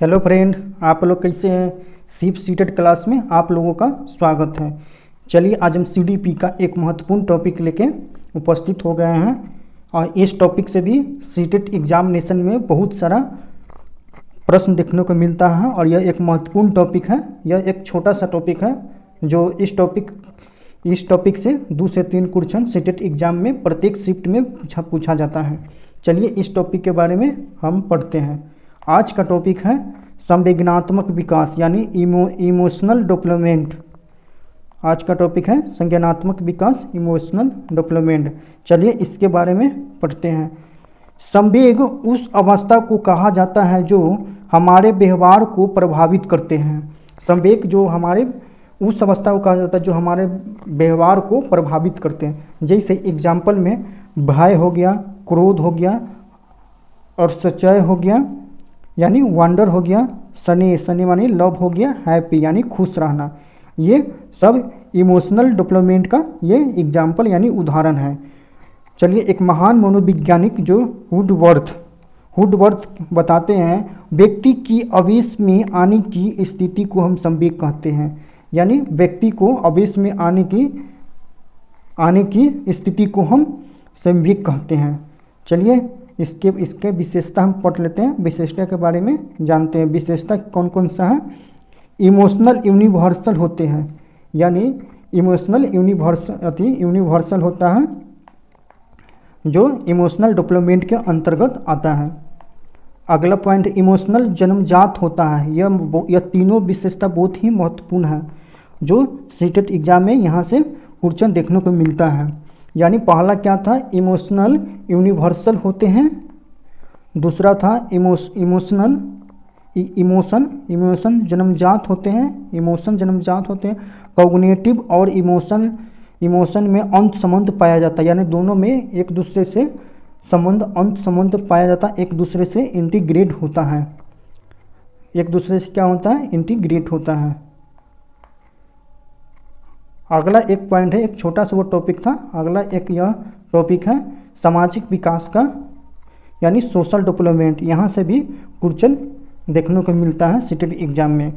Hello friend, आप लोग कैसे हैं। सिप सीटेड क्लास में आप लोगों का स्वागत है। चलिए आज हम सीडीपी का एक महत्वपूर्ण टॉपिक लेके उपस्थित हो गए हैं और इस टॉपिक से भी सीटेड एग्जामिनेशन में बहुत सारा प्रश्न देखने को मिलता है और यह एक महत्वपूर्ण टॉपिक है। यह एक छोटा सा टॉपिक है जो इस टॉपिक से 2 से 3 क्वेश्चन सीटेड एग्जाम में प्रत्येक शिफ्ट में पूछा जाता है। चलिए इस टॉपिक के बारे में हम पढ़ते हैं। आज का टॉपिक है संवेदनात्मक विकास यानी इमोशनल डेवलपमेंट। आज का टॉपिक है संज्ञानात्मक विकास, इमोशनल डेवलपमेंट। चलिए इसके बारे में पढ़ते हैं। संवेग उस अवस्था को कहा जाता है जो हमारे व्यवहार को प्रभावित करते हैं। संवेग जो हमारे उस अवस्था को कहा जाता है जो हमारे व्यवहार को प्रभावित करते हैं। जैसे एग्जाम्पल में भय हो गया, क्रोध हो गया और संचय हो गया यानी वंडर हो गया, सनी मानी लव हो गया, हैप्पी यानी खुश रहना। ये सब इमोशनल डेवलपमेंट का ये एग्जाम्पल यानी उदाहरण है। चलिए एक महान मनोवैज्ञानिक जो वुडवर्थ बताते हैं, व्यक्ति की आवेश में आने की स्थिति को हम संवेग कहते हैं। यानी व्यक्ति को आवेश में आने की स्थिति को हम संवेग कहते हैं। चलिए इसके विशेषता हम पढ़ लेते हैं, विशेषता के बारे में जानते हैं। विशेषता कौन कौन सा है। इमोशनल यूनिवर्सल होते हैं, यानी इमोशनल यूनिवर्सल होता है जो इमोशनल डेवलपमेंट के अंतर्गत आता है। अगला पॉइंट इमोशनल जन्मजात होता है। यह तीनों विशेषता बहुत ही महत्वपूर्ण है जो सीटेट एग्जाम में यहाँ से क्वेश्चन देखने को मिलता है। यानी पहला क्या था, इमोशनल यूनिवर्सल होते हैं। दूसरा था इमोशन जन्मजात होते हैं। कॉग्निटिव और इमोशन में अंत संबंध पाया जाता है, यानी दोनों में एक दूसरे से अंत संबंध पाया जाता है, एक दूसरे से इंटीग्रेट होता है। एक दूसरे से क्या होता है, इंटीग्रेट होता है। अगला एक पॉइंट है, एक छोटा सा वो टॉपिक था। अगला एक यह टॉपिक है सामाजिक विकास का यानी सोशल डेवलपमेंट। यहाँ से भी क्वेश्चन देखने को मिलता है सीटेट एग्जाम में।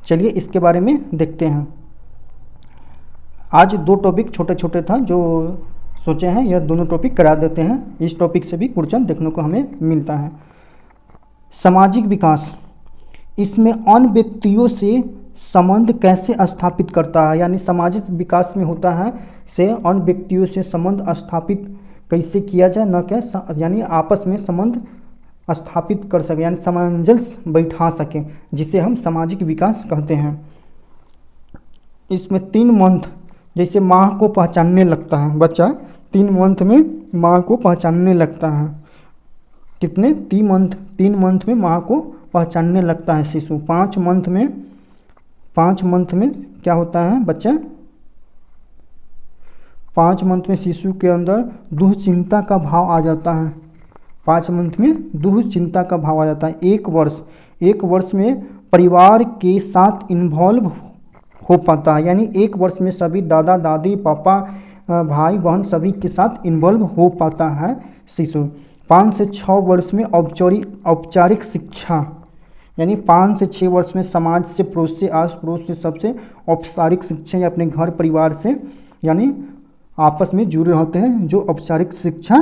चलिए इसके बारे में देखते हैं। आज 2 टॉपिक छोटे छोटे था जो सोचे हैं यह दोनों टॉपिक करा देते हैं। इस टॉपिक से भी क्वेश्चन देखने को हमें मिलता है। सामाजिक विकास, इसमें अन्य व्यक्तियों से संबंध कैसे स्थापित करता है। यानी सामाजिक विकास में होता है से अन्य व्यक्तियों से संबंध स्थापित कैसे किया जाए, न क्या यानी आपस में संबंध स्थापित कर सके, यानी सामंजस्य बैठा सके, जिसे हम सामाजिक विकास कहते हैं। इसमें 3 मंथ, जैसे माँ को पहचानने लगता है बच्चा, 3 मंथ में माँ को पहचानने लगता है। कितने 3 मंथ में माँ को पहचानने लगता है शिशु। 5 मंथ में क्या होता है बच्चा, 5 मंथ में शिशु के अंदर दुख चिंता का भाव आ जाता है। 5 मंथ में दुख चिंता का भाव आ जाता है। 1 वर्ष में परिवार के साथ इन्वॉल्व हो पाता है, यानी 1 वर्ष में सभी दादा दादी पापा भाई बहन सभी के साथ इन्वॉल्व हो पाता है शिशु। 5 से 6 वर्ष में औपचारिक शिक्षा, यानी 5 से 6 वर्ष में समाज से, पड़ोस से, आस पड़ोस से सबसे औपचारिक शिक्षा या अपने घर परिवार से यानी आपस में जुड़े होते हैं, जो औपचारिक शिक्षा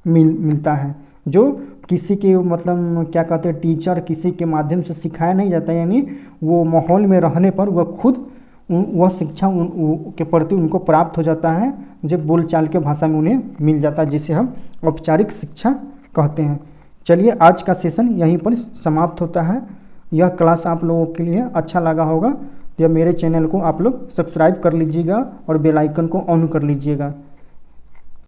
मिलता है, जो किसी के मतलब क्या कहते हैं टीचर किसी के माध्यम से सिखाया नहीं जाता, यानी वो माहौल में रहने पर वह खुद वह शिक्षा के प्रति उनको प्राप्त हो जाता है, जब बोलचाल के भाषा में उन्हें मिल जाता है, जिसे हम औपचारिक शिक्षा कहते हैं। चलिए आज का सेशन यहीं पर समाप्त होता है। यह क्लास आप लोगों के लिए अच्छा लगा होगा, या मेरे चैनल को आप लोग सब्सक्राइब कर लीजिएगा और बेल आइकन को ऑन कर लीजिएगा।